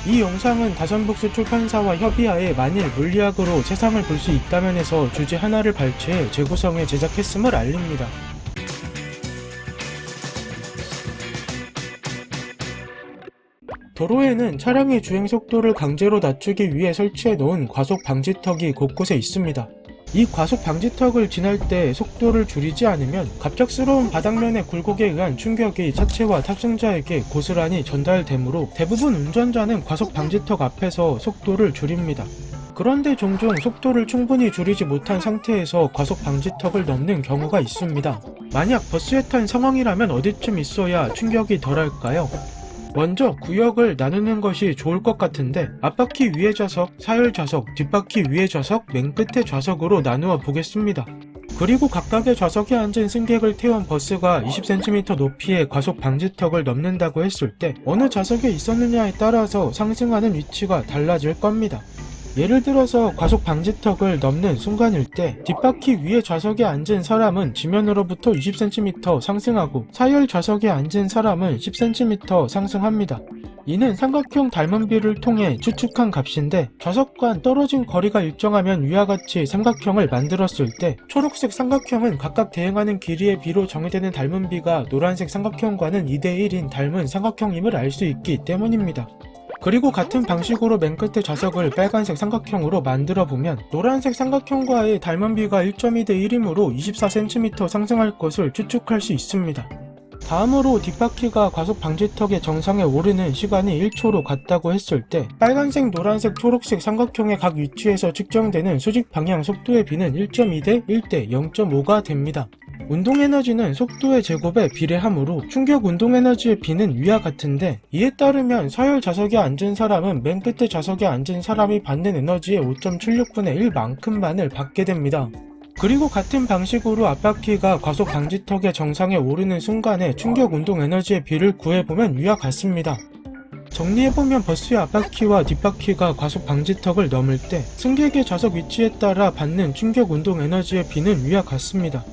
이 영상은 다산북스 출판사와 협의하에 만일 물리학으로 세상을 볼 수 있다면 해서 주제 하나를 발췌해 재구성해 제작했음을 알립니다. 도로에는 차량의 주행 속도를 강제로 낮추기 위해 설치해 놓은 과속 방지턱이 곳곳에 있습니다. 이 과속 방지턱을 지날 때 속도를 줄이지 않으면 갑작스러운 바닥면의 굴곡에 의한 충격이 차체와 탑승자에게 고스란히 전달되므로 대부분 운전자는 과속 방지턱 앞에서 속도를 줄입니다. 그런데 종종 속도를 충분히 줄이지 못한 상태에서 과속 방지턱을 넘는 경우가 있습니다. 만약 버스에 탄 상황이라면 어디쯤 있어야 충격이 덜할까요? 먼저 구역을 나누는 것이 좋을 것 같은데 앞바퀴 위의 좌석, 사열 좌석, 뒷바퀴 위의 좌석, 맨 끝의 좌석으로 나누어 보겠습니다. 그리고 각각의 좌석에 앉은 승객을 태운 버스가 20cm 높이의 과속 방지턱을 넘는다고 했을 때 어느 좌석에 있었느냐에 따라서 상승하는 위치가 달라질 겁니다. 예를 들어서 과속 방지턱을 넘는 순간일 때 뒷바퀴 위의 좌석에 앉은 사람은 지면으로부터 20cm 상승하고 사열 좌석에 앉은 사람은 10cm 상승합니다. 이는 삼각형 닮은비를 통해 추측한 값인데 좌석 간 떨어진 거리가 일정하면 위와 같이 삼각형을 만들었을 때 초록색 삼각형은 각각 대응하는 길이의 비로 정의되는 닮은비가 노란색 삼각형과는 2:1인 닮은 삼각형임을 알 수 있기 때문입니다. 그리고 같은 방식으로 맨 끝의 좌석을 빨간색 삼각형으로 만들어 보면 노란색 삼각형과의 닮은비가 1.2:1이므로 24cm 상승할 것을 추측할 수 있습니다. 다음으로 뒷바퀴가 과속 방지턱의 정상에 오르는 시간이 1초로 같다고 했을 때 빨간색, 노란색, 초록색 삼각형의 각 위치에서 측정되는 수직 방향 속도의 비는 1.2대 1대 0.5가 됩니다. 운동에너지는 속도의 제곱에 비례하므로 충격 운동에너지의 비는 위와 같은데 이에 따르면 서열 좌석에 앉은 사람은 맨 끝의 좌석에 앉은 사람이 받는 에너지의 5.76분의 1만큼만을 받게 됩니다. 그리고 같은 방식으로 앞바퀴가 과속 방지턱의 정상에 오르는 순간에 충격 운동 에너지의 비를 구해보면 위와 같습니다. 정리해보면 버스의 앞바퀴와 뒷바퀴가 과속 방지턱을 넘을 때 승객의 좌석 위치에 따라 받는 충격 운동 에너지의 비는 위와 같습니다.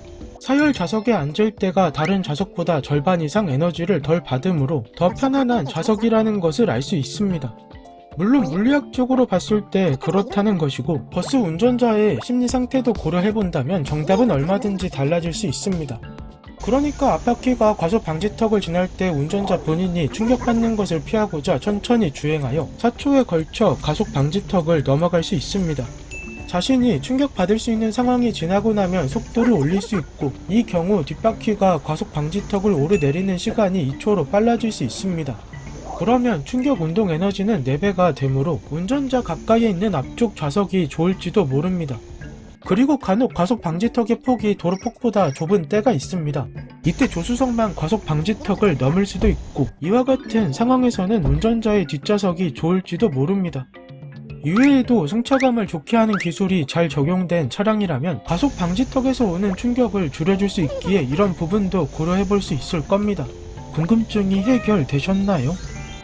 사열 좌석에 앉을 때가 다른 좌석보다 절반 이상 에너지를 덜 받으므로 더 편안한 좌석이라는 것을 알 수 있습니다. 물론 물리학적으로 봤을 때 그렇다는 것이고 버스 운전자의 심리 상태도 고려해본다면 정답은 얼마든지 달라질 수 있습니다. 그러니까 앞바퀴가 과속 방지턱을 지날 때 운전자 본인이 충격받는 것을 피하고자 천천히 주행하여 4초에 걸쳐 과속 방지턱을 넘어갈 수 있습니다. 자신이 충격받을 수 있는 상황이 지나고 나면 속도를 올릴 수 있고 이 경우 뒷바퀴가 과속 방지턱을 오르내리는 시간이 2초로 빨라질 수 있습니다. 그러면 충격 운동 에너지는 4배가 되므로 운전자 가까이에 있는 앞쪽 좌석이 좋을지도 모릅니다. 그리고 간혹 과속 방지턱의 폭이 도로폭보다 좁은 때가 있습니다. 이때 조수석만 과속 방지턱을 넘을 수도 있고 이와 같은 상황에서는 운전자의 뒷좌석이 좋을지도 모릅니다. 이외에도 승차감을 좋게 하는 기술이 잘 적용된 차량이라면 과속 방지턱에서 오는 충격을 줄여줄 수 있기에 이런 부분도 고려해볼 수 있을 겁니다. 궁금증이 해결되셨나요?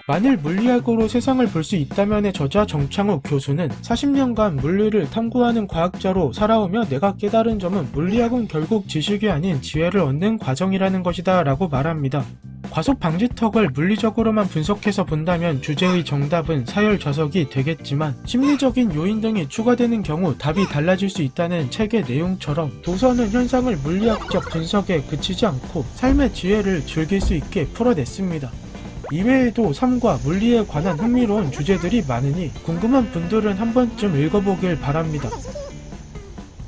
만일 물리학으로 세상을 볼 수 있다면의 저자 정창욱 교수는 40년간 물리를 탐구하는 과학자로 살아오며 내가 깨달은 점은 물리학은 결국 지식이 아닌 지혜를 얻는 과정이라는 것이다 라고 말합니다. 과속 방지턱을 물리적으로만 분석해서 본다면 주제의 정답은 사열 좌석이 되겠지만 심리적인 요인 등이 추가되는 경우 답이 달라질 수 있다는 책의 내용처럼 도서는 현상을 물리학적 분석에 그치지 않고 삶의 지혜를 즐길 수 있게 풀어냈습니다. 이외에도 삶과 물리에 관한 흥미로운 주제들이 많으니 궁금한 분들은 한 번쯤 읽어보길 바랍니다.